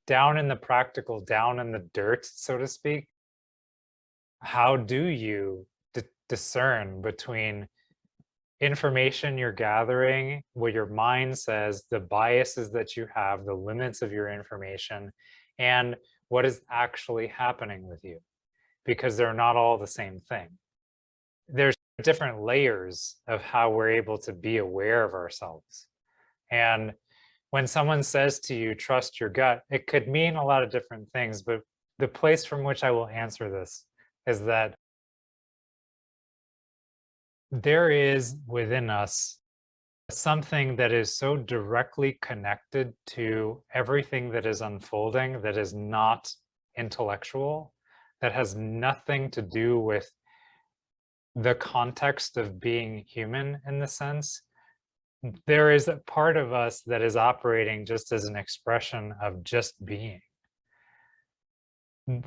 down in the practical, down in the dirt, so to speak, how do you discern between information you're gathering, what your mind says, the biases that you have, the limits of your information, and what is actually happening with you? Because they're not all the same thing. There's different layers of how we're able to be aware of ourselves. And when someone says to you, trust your gut, it could mean a lot of different things, but the place from which I will answer this is that there is within us something that is so directly connected to everything that is unfolding that is not intellectual, that has nothing to do with the context of being human in the sense. There is a part of us that is operating just as an expression of just being.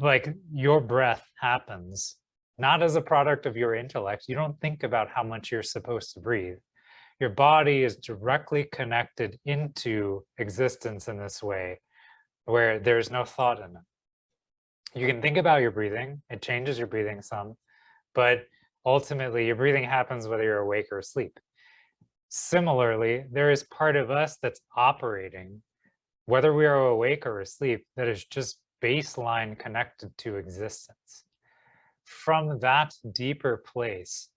Like your breath happens not as a product of your intellect. You don't think about how much you're supposed to breathe. Your body is directly connected into existence in this way where there's no thought in it. You can think about your breathing, it changes your breathing some, but ultimately your breathing happens whether you're awake or asleep. Similarly, there is part of us that's operating, whether we are awake or asleep, that is just baseline connected to existence. From that deeper place,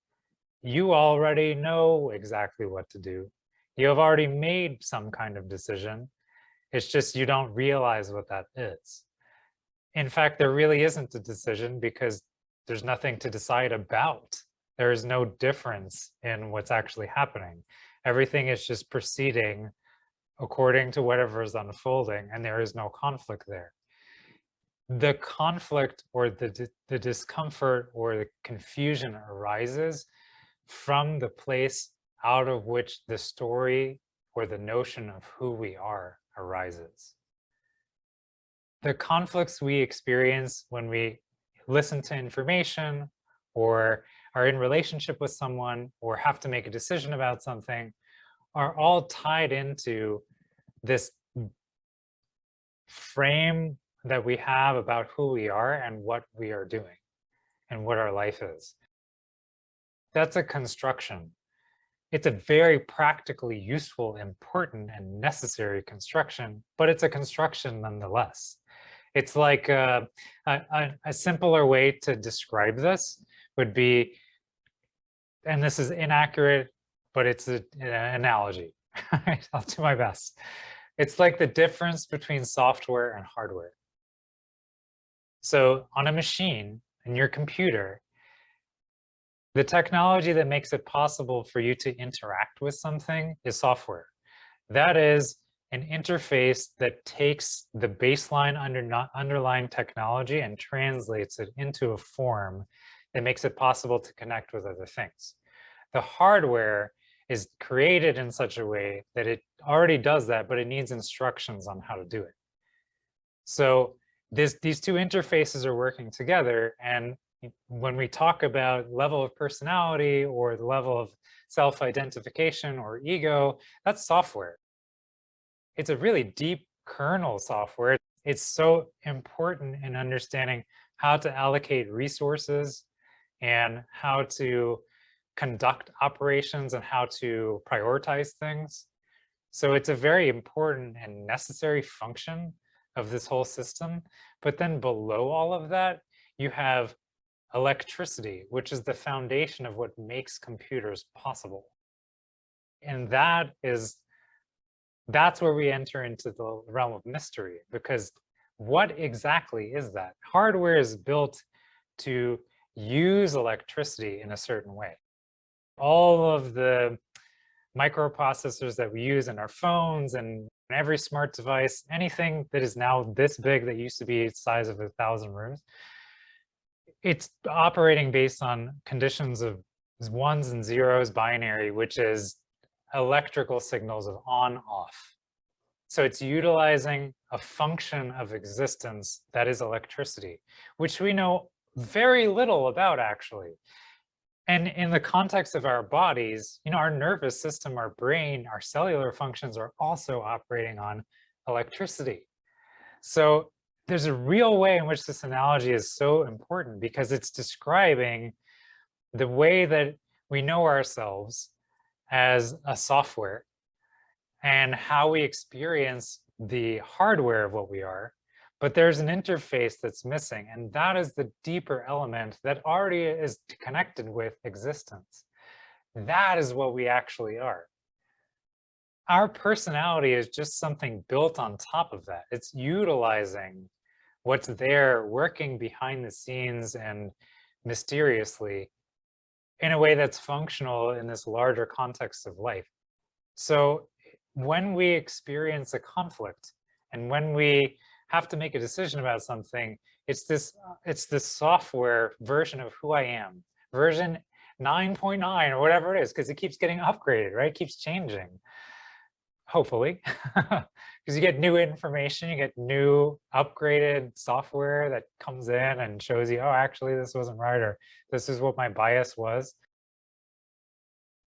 you already know exactly what to do. You have already made some kind of decision. It's just you don't realize what that is. In fact, there really isn't a decision because there's nothing to decide about. There is no difference in what's actually happening. Everything is just proceeding according to whatever is unfolding, and there is no conflict there. The conflict or the discomfort or the confusion arises from the place out of which the story or the notion of who we are arises. The conflicts we experience when we listen to information or are in relationship with someone or have to make a decision about something are all tied into this frame that we have about who we are and what we are doing and what our life is. That's a construction. It's a very practically useful, important, and necessary construction, but it's a construction nonetheless. It's like a simpler way to describe this would be, and this is inaccurate, but it's an analogy. I'll do my best. It's like the difference between software and hardware. So on a machine, in your computer, the technology that makes it possible for you to interact with something is software. That is an interface that takes the baseline underlying technology and translates it into a form that makes it possible to connect with other things. The hardware is created in such a way that it already does that, but it needs instructions on how to do it. So these two interfaces are working together, and when we talk about level of personality or the level of self-identification or ego, that's software. It's a really deep kernel software. It's so important in understanding how to allocate resources and how to conduct operations and how to prioritize things. So it's a very important and necessary function of this whole system. But then below all of that, you have electricity, which is the foundation of what makes computers possible. And that's where we enter into the realm of mystery, because what exactly is that? Hardware is built to use electricity in a certain way. All of the microprocessors that we use in our phones and every smart device, anything that is now this big that used to be the size of 1,000 rooms, it's operating based on conditions of ones and zeros binary, which is electrical signals of on off. So it's utilizing a function of existence that is electricity, which we know very little about actually. And in the context of our bodies, our nervous system, our brain, our cellular functions are also operating on electricity. So there's a real way in which this analogy is so important because it's describing the way that we know ourselves as a software and how we experience the hardware of what we are. But there's an interface that's missing, and that is the deeper element that already is connected with existence. That is what we actually are. Our personality is just something built on top of that. It's utilizing what's there, working behind the scenes and mysteriously in a way that's functional in this larger context of life. So when we experience a conflict and when we have to make a decision about something, it's this software version of who I am, version 9.9 or whatever it is, because it keeps getting upgraded, right? It keeps changing, hopefully, because you get new information, you get new upgraded software that comes in and shows you, oh, actually, this wasn't right, or this is what my bias was.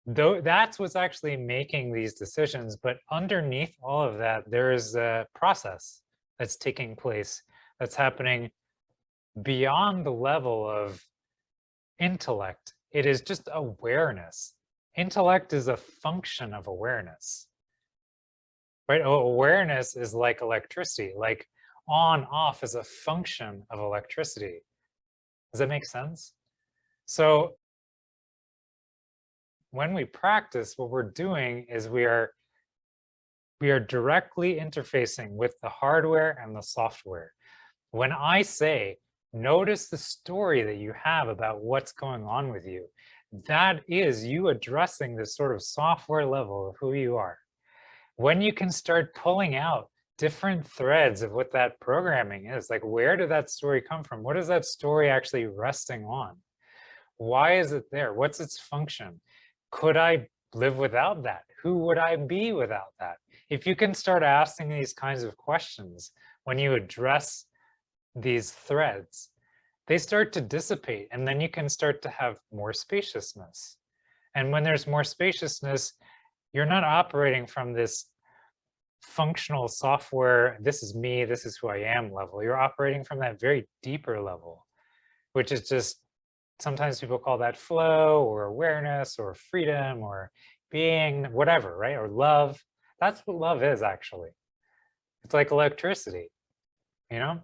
Though that's what's actually making these decisions, but underneath all of that, there is a process that's taking place that's happening beyond the level of intellect. It is just awareness. Intellect is a function of awareness, right? Awareness is like electricity, like on, off is a function of electricity. Does that make sense? So when we practice, what we're doing is we are directly interfacing with the hardware and the software. When I say, notice the story that you have about what's going on with you, that is you addressing this sort of software level of who you are. When you can start pulling out different threads of what that programming is, like where did that story come from? What is that story actually resting on? Why is it there? What's its function? Could I live without that? Who would I be without that? If you can start asking these kinds of questions when you address these threads, they start to dissipate, and then you can start to have more spaciousness. And when there's more spaciousness, you're not operating from this functional software, this is me, this is who I am level. You're operating from that very deeper level, which is just, sometimes people call that flow or awareness or freedom or being, whatever, right? Or love. That's what love is, actually. It's like electricity, you know?